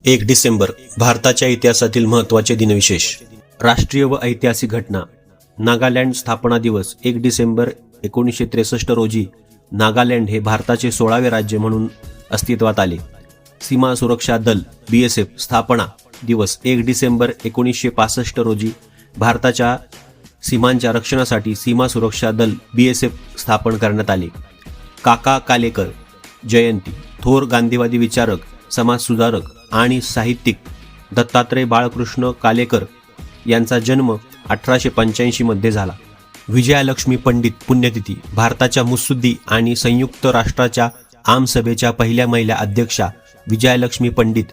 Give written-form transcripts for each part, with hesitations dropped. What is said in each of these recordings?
1 डिसेंबर भारताच्या इतिहासातील महत्त्वाचे दिनविशेष. राष्ट्रीय व ऐतिहासिक घटना. नागालँड स्थापना दिवस 1 डिसेंबर 1963 रोजी नागालँड हे भारताचे 16वे राज्य म्हणून अस्तित्वात आले. सीमा सुरक्षा दल BSF स्थापना दिवस 1 डिसेंबर 1965 रोजी भारताच्या सीमांच्या रक्षणासाठी सीमा सुरक्षा दल BSF स्थापन करण्यात आले. काका कालेकर जयंती. थोर गांधीवादी विचारक, समाजसुधारक आणि साहित्यिक दत्तात्रय बाळकृष्ण कालेकर यांचा जन्म 1885 मध्ये झाला. विजयालक्ष्मी पंडित पुण्यतिथी. भारताच्या मुत्सद्दी आणि संयुक्त राष्ट्राच्या आमसभेच्या पहिल्या महिला अध्यक्षा विजयालक्ष्मी पंडित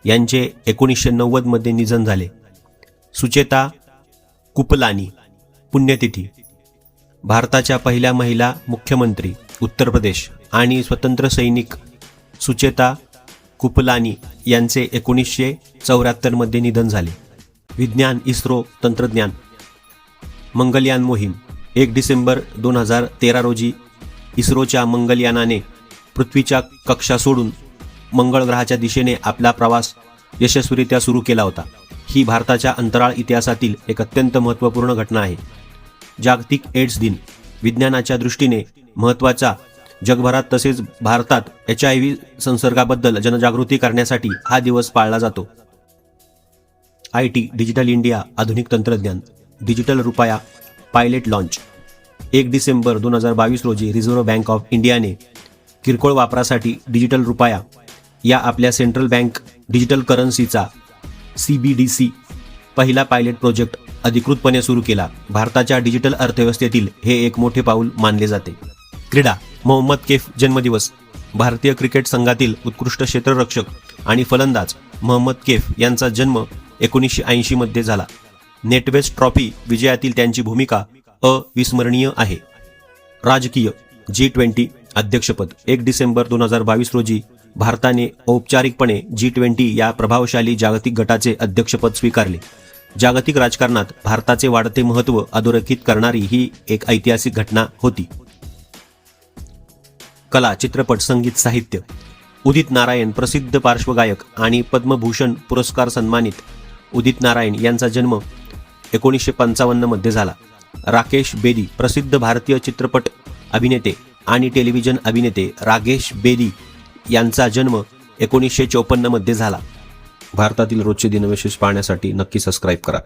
यांचे 1990 मध्ये निधन झाले. सुचेता कुपलानी पुण्यतिथी. भारताच्या पहिल्या महिला मुख्यमंत्री उत्तर प्रदेश आणि स्वतंत्र सैनिक सुचेता कुपलानी यांचे 1974 मध्ये निधन झाले. विज्ञान इस्रो तंत्रज्ञान. मंगलयान मोहीम. 1 डिसेंबर 2013 रोजी इस्रोच्या मंगलयानाने पृथ्वीच्या कक्षा सोडून मंगळ ग्रहाच्या दिशेने आपला प्रवास यशस्वीरित्या सुरू केला होता. ही भारताच्या अंतराळ इतिहासातील एक अत्यंत महत्त्वपूर्ण घटना आहे. जागतिक एड्स दिन. विज्ञानाच्या दृष्टीने महत्त्वाचा, जगभरात तसेच भारतात HIV संसर्गाबद्दल जनजागृती करण्यासाठी हा दिवस पाळला जातो. IT डिजिटल इंडिया आधुनिक तंत्रज्ञान. डिजिटल रुपया पायलट लॉन्च. 1 डिसेंबर 2022 रोजी रिझर्व्ह बँक ऑफ इंडियाने किरकोळ वापरासाठी डिजिटल रुपया या आपल्या सेंट्रल बँक डिजिटल करन्सीचा CBDC पहिला पायलट प्रोजेक्ट अधिकृतपणे सुरू केला. भारताच्या डिजिटल अर्थव्यवस्थेतील हे एक मोठे पाऊल मानले जाते. क्रीडा. मोहम्मद कैफ जन्मदिवस. भारतीय क्रिकेट संघातील उत्कृष्ट क्षेत्ररक्षक आणि फलंदाज मोहम्मद कैफ यांचा जन्म 1980 मध्ये झाला. नेटवेस्ट ट्रॉफी विजयातील त्यांची भूमिका अविस्मरणीय आहे. राजकीय. G20 अध्यक्षपद. 1 डिसेंबर 2022 रोजी भारताने औपचारिकपणे G20 या प्रभावशाली जागतिक गटाचे अध्यक्षपद स्वीकारले. जागतिक राजकारणात भारताचे वाढते महत्त्व अधोरेखित करणारी ही एक ऐतिहासिक घटना होती. कला, चित्रपट, संगीत, साहित्य. उदित नारायण प्रसिद्ध पार्श्वगायक आणि पद्मभूषण पुरस्कार सन्मानित उदित नारायण यांचा जन्म 1955 मध्ये झाला. राकेश बेदी प्रसिद्ध भारतीय चित्रपट अभिनेते आणि टेलिव्हिजन अभिनेते राकेश बेदी यांचा जन्म 1954 मध्ये झाला. भारतातील रोजचे दिनविशेष पाहण्यासाठी नक्की सबस्क्राईब करा.